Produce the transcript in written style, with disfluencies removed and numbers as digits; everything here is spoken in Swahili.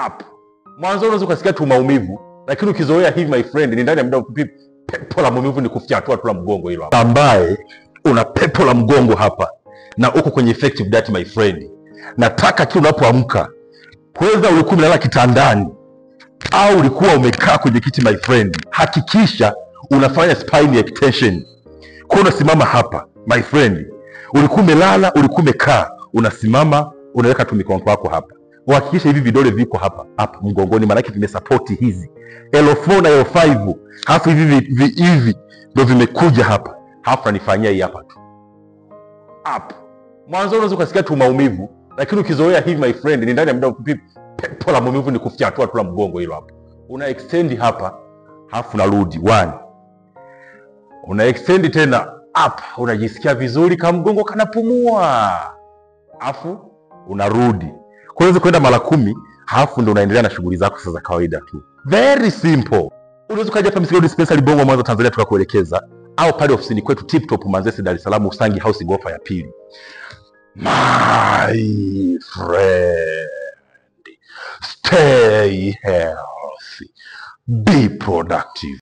up. Mwanzo unaweza kusikia tu maumivu, lakini ukizoea hivi my friend, ni ndani ya muda mfupi pepo la maumivu ni kufyatua tu la mgongo hilo hapa. Ambaye una pepo la mgongo hapa na uko kwenye effective diet my friend, nataka kila unapoamka, whether ulikuwa umelala kitandani au ulikuwa umekaa kwenye kiti my friend, hakikisha unafanya spine extension. Kwa unasimama hapa my friend, ulikuwa umelala, ulikuwa umekaa, unasimama, unaweka tu mikono yako hapa. Uhakikisha hivi vidole viko hapa mgongoni, maana yake vimesupport hizi L4 na L5, halafu hivi ndio vimekuja hapa. Halafu nifanyia hii hapa tu up. Mwanzo unaweza kusikia tu maumivu, lakini ukizoea hivi my friend, ni ndani ya muda mfupi pepo la maumivu ni kufyatua tu la mgongo hilo hapa. Una extend hapa, halafu unarudi 1. Una extend tena up, unajisikia vizuri kama mgongo kanapumua. Halafu unarudi. Kwa hiyo kwenda mara 10, halafu ndio unaendelea na shughuli zako sasa za kawaida tu. Very simple. Unaweza kuja hapa Msigaro Dispensary Bongo Mwanza Tanzania tukakuelekeza, au pale ofisini kwetu Tip Top Manzese Dar es Salaam Usangi House ghorofa ya 2. My friend, stay healthy, be productive.